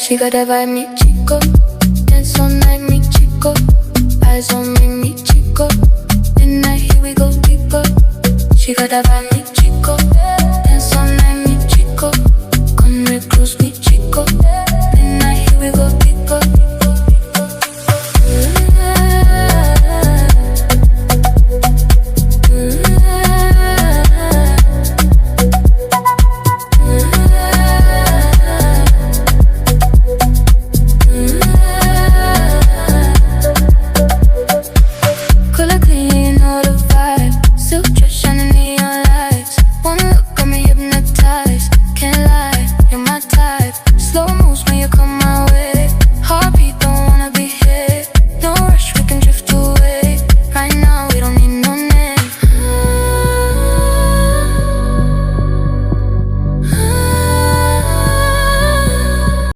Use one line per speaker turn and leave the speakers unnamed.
Chica, давай mi chico, dance all night mi chico, eyes on me mi chico, midnight here we go deeper. Chica, давай mi chico, dance all night mi chico, come real close mi chico, midnight here we go deeper. Slow moves when you come my way.